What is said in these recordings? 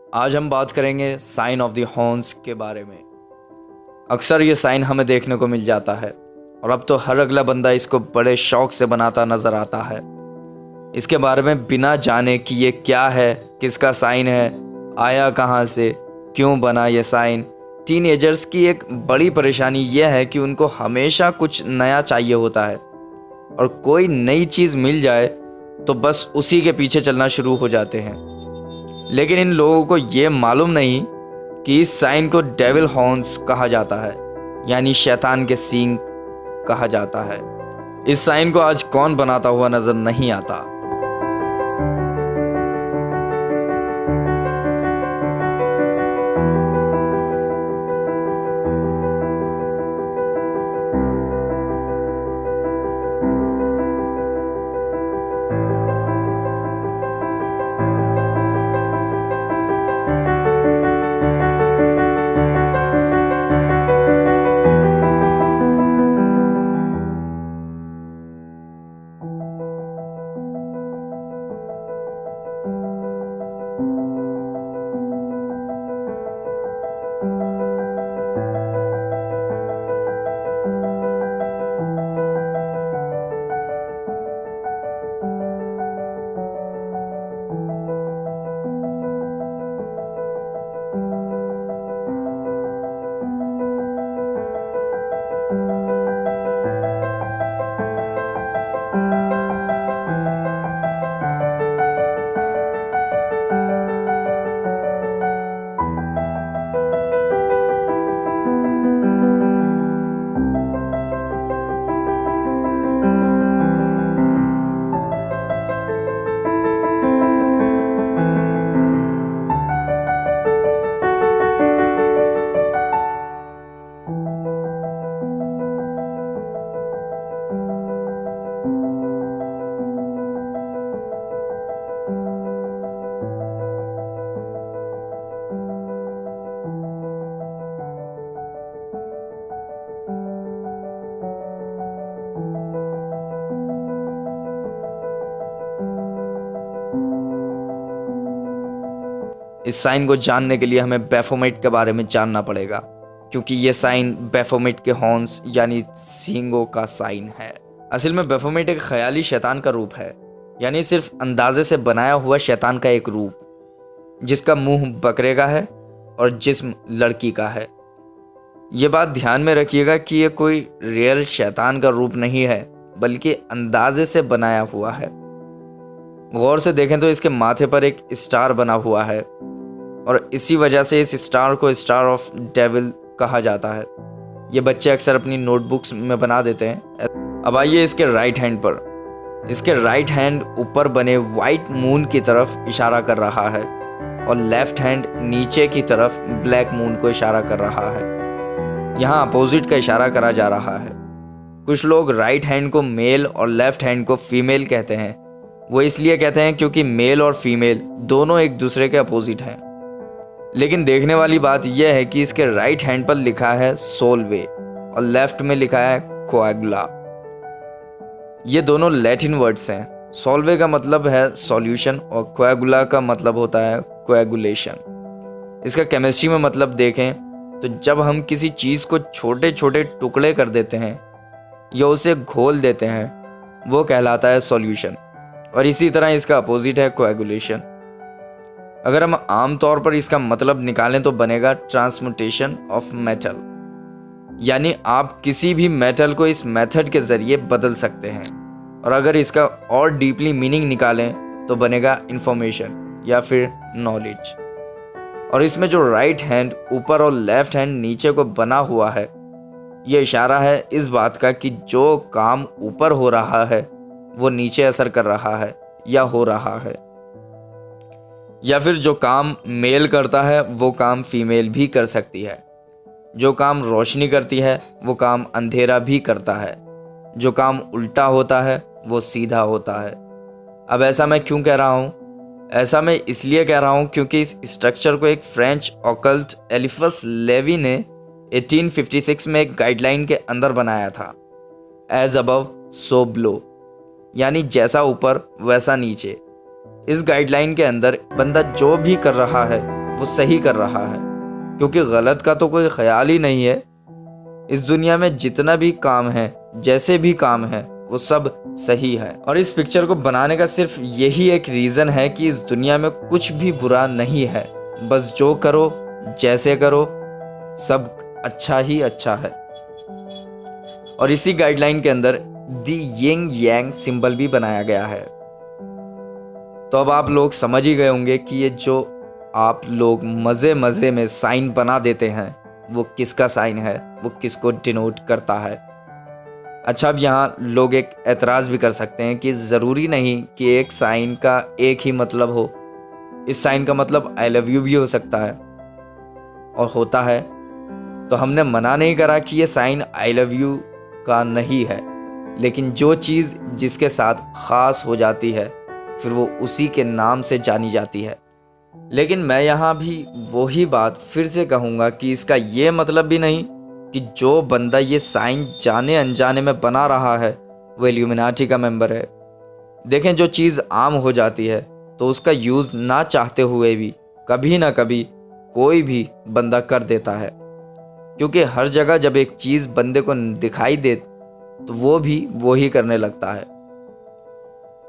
आज हम बात करेंगे साइन ऑफ द हॉर्न्स के बारे में। अक्सर ये साइन हमें देखने को मिल जाता है और अब तो हर अगला बंदा इसको बड़े शौक से बनाता नजर आता है। इसके बारे में बिना जाने कि ये क्या है, किसका साइन है, आया कहाँ से, क्यों बना ये साइन, टीनेजर्स की एक बड़ी परेशानी यह है कि उनको हमेशा कुछ नया चाहिए होता है और कोई नई चीज़ मिल जाए तो बस उसी के पीछे चलना शुरू हो जाते हैं। लेकिन इन लोगों को ये मालूम नहीं कि इस साइन को डेविल हॉर्न्स कहा जाता है, यानी शैतान के सींग कहा जाता है। इस साइन को आज कौन बनाता हुआ नजर नहीं आता। इस साइन को जानने के लिए हमें बैफोमेट के बारे में जानना पड़ेगा, क्योंकि ये साइन बैफोमेट के हॉर्न्स यानी सींगों का साइन है। असल में बैफोमेट एक ख्याली शैतान का रूप है, यानी सिर्फ अंदाजे से बनाया हुआ शैतान का एक रूप, जिसका मुंह बकरे का है और जिस्म लड़की का है। ये बात ध्यान में रखिएगा कि ये कोई रियल शैतान का रूप नहीं है, बल्कि अंदाजे से बनाया हुआ है। गौर से देखें तो इसके माथे पर एक स्टार बना हुआ है और इसी वजह से इस स्टार को स्टार ऑफ डेविल कहा जाता है। ये बच्चे अक्सर अपनी नोटबुक्स में बना देते हैं। अब आइए इसके राइट हैंड पर। इसके राइट हैंड ऊपर बने वाइट मून की तरफ इशारा कर रहा है और लेफ्ट हैंड नीचे की तरफ ब्लैक मून को इशारा कर रहा है। यहाँ अपोजिट का इशारा करा जा रहा है। कुछ लोग राइट हैंड को मेल और लेफ्ट हैंड को फीमेल कहते हैं। वो इसलिए कहते हैं क्योंकि मेल और फीमेल दोनों एक दूसरे के अपोजिट हैं। लेकिन देखने वाली बात यह है कि इसके राइट हैंड पर लिखा है सोलवे और लेफ्ट में लिखा है कोएगुला। ये दोनों लैटिन वर्ड्स हैं। सोलवे का मतलब है सॉल्यूशन और कोएगुला का मतलब होता है कोएगुलेशन। इसका केमिस्ट्री में मतलब देखें तो जब हम किसी चीज़ को छोटे छोटे टुकड़े कर देते हैं या उसे घोल देते हैं, वो कहलाता है सॉल्यूशन। और इसी तरह इसका अपोजिट है कोएगुलेशन। अगर हम आम तौर पर इसका मतलब निकालें तो बनेगा ट्रांसम्यूटेशन ऑफ मेटल, यानी आप किसी भी मेटल को इस मेथड के जरिए बदल सकते हैं। और अगर इसका और डीपली मीनिंग निकालें तो बनेगा इंफॉर्मेशन या फिर नॉलेज। और इसमें जो राइट हैंड ऊपर और लेफ्ट हैंड नीचे को बना हुआ है, ये इशारा है इस बात का कि जो काम ऊपर हो रहा है वो नीचे असर कर रहा है या हो रहा है, या फिर जो काम मेल करता है वो काम फीमेल भी कर सकती है। जो काम रोशनी करती है वो काम अंधेरा भी करता है। जो काम उल्टा होता है वो सीधा होता है। अब ऐसा मैं क्यों कह रहा हूँ? ऐसा मैं इसलिए कह रहा हूँ क्योंकि इस स्ट्रक्चर को एक फ्रेंच ऑकल्ट एलिफस लेवी ने 1856 में एक गाइडलाइन के अंदर बनाया था। एज अबव सो बिलो, यानी जैसा ऊपर वैसा नीचे। इस गाइडलाइन के अंदर बंदा जो भी कर रहा है वो सही कर रहा है, क्योंकि गलत का तो कोई ख्याल ही नहीं है। इस दुनिया में जितना भी काम है, जैसे भी काम है, वो सब सही है। और इस पिक्चर को बनाने का सिर्फ यही एक रीज़न है कि इस दुनिया में कुछ भी बुरा नहीं है, बस जो करो जैसे करो सब अच्छा ही अच्छा है। और इसी गाइडलाइन के अंदर दी यिंग यांग सिंबल भी बनाया गया है। तो अब आप लोग समझ ही गए होंगे कि ये जो आप लोग मज़े मज़े में साइन बना देते हैं वो किसका साइन है, वो किसको डिनोट करता है। अच्छा, अब यहाँ लोग एक एतराज़ भी कर सकते हैं कि ज़रूरी नहीं कि एक साइन का एक ही मतलब हो। इस साइन का मतलब आई लव यू भी हो सकता है, और होता है। तो हमने मना नहीं करा कि ये साइन आई लव यू का नहीं है, लेकिन जो चीज़ जिसके साथ ख़ास हो जाती है फिर वो उसी के नाम से जानी जाती है। लेकिन मैं यहाँ भी वही बात फिर से कहूँगा कि इसका ये मतलब भी नहीं कि जो बंदा ये साइन जाने अनजाने में बना रहा है वो इल्यूमिनाटी का मेंबर है। देखें, जो चीज़ आम हो जाती है तो उसका यूज़ ना चाहते हुए भी कभी ना कभी कोई भी बंदा कर देता है, क्योंकि हर जगह जब एक चीज़ बंदे को दिखाई दे तो वो भी वही करने लगता है।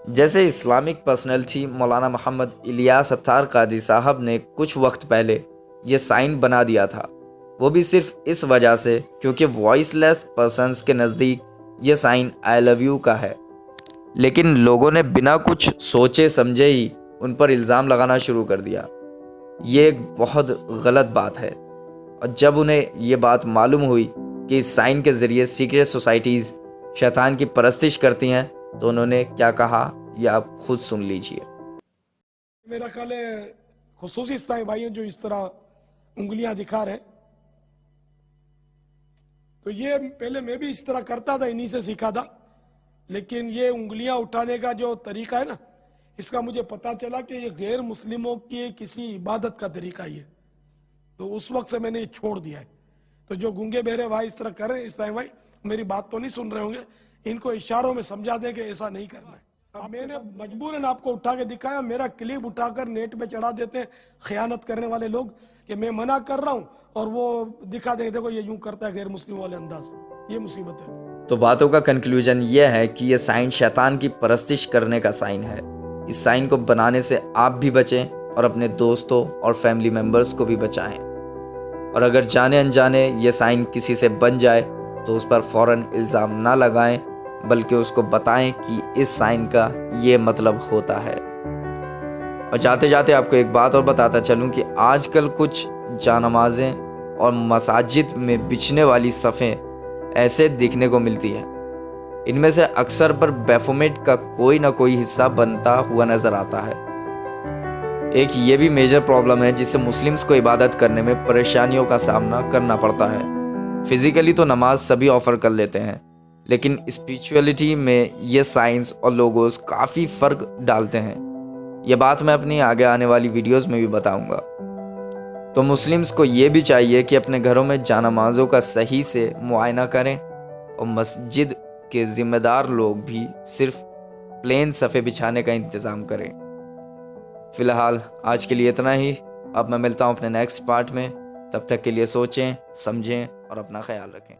जैसे इस्लामिक पर्सनैलिटी मौलाना मोहम्मद इलियास अत्तार कादी साहब ने कुछ वक्त पहले ये साइन बना दिया था, वो भी सिर्फ इस वजह से क्योंकि वॉइसलेस पर्सन्स के नज़दीक ये साइन आई लव यू का है। लेकिन लोगों ने बिना कुछ सोचे समझे ही उन पर इल्ज़ाम लगाना शुरू कर दिया। ये एक बहुत गलत बात है। और जब उन्हें ये बात मालूम हुई कि इस साइन के ज़रिए सीक्रेट सोसाइटीज़ शैतान की परस्तिश करती हैं तो उन्होंने क्या कहा ये आप खुद सुन लीजिए। मेरा ख्याल है खुसूसी इस्लामी भाई जो इस तरह उंगलियां दिखा रहे हैं, तो ये पहले मैं भी इस तरह करता था, इन्हीं से सीखा था। लेकिन ये उंगलियां उठाने का जो तरीका है ना, इसका मुझे पता चला कि ये गैर मुस्लिमों की किसी इबादत का तरीका ही है, तो उस वक्त से मैंने ये छोड़ दिया है। तो जो गूंगे बहरे भाई इस तरह कर रहे हैं, इस्लामी भाई मेरी बात तो नहीं सुन रहे होंगे, इनको इशारों में समझा दें कि ऐसा नहीं करना है। अब मैंने मजबूरन आपको उठा के दिखाया, मेरा क्लिप उठाकर नेट पे चढ़ा देते हैं खयानत करने वाले लोग कि मैं मना कर रहा हूं और वो दिखा देंगे देखो ये यूं करता है गैर मुस्लिम वाले अंदाज। ये मुसीबत है। तो बातों का कंक्लूजन ये है कि ये साइन शैतान की परस्तिश करने का साइन है। इस साइन को बनाने से आप भी बचें और अपने दोस्तों और फैमिली मेम्बर्स को भी बचाएं। और अगर जाने अनजाने ये साइन किसी से बन जाए तो उस पर फ़ौरन इल्ज़ाम ना लगाएं, बल्कि उसको बताएं कि इस साइन का ये मतलब होता है। और जाते जाते आपको एक बात और बताता चलूं कि आजकल कुछ जानमाज़ें और मसाजिद में बिछने वाली सफ़ें ऐसे दिखने को मिलती है। इनमें से अक्सर पर बैफोमेट का कोई ना कोई हिस्सा बनता हुआ नज़र आता है। एक ये भी मेजर प्रॉब्लम है जिससे मुस्लिम्स को इबादत करने में परेशानियों का सामना करना पड़ता है। फिज़िकली तो नमाज सभी ऑफ़र कर लेते हैं, लेकिन स्पिरिचुअलिटी में ये साइंस और लोगोस काफ़ी फ़र्क डालते हैं। ये बात मैं अपनी आगे आने वाली वीडियोस में भी बताऊंगा। तो मुस्लिम्स को ये भी चाहिए कि अपने घरों में जानमाज़ों का सही से मुआयना करें और मस्जिद के ज़िम्मेदार लोग भी सिर्फ प्लेन सफ़े बिछाने का इंतज़ाम करें। फ़िलहाल आज के लिए इतना ही। अब मैं मिलता हूँ अपने नेक्स्ट पार्ट में। तब तक के लिए सोचें, समझें और अपना ख्याल रखें।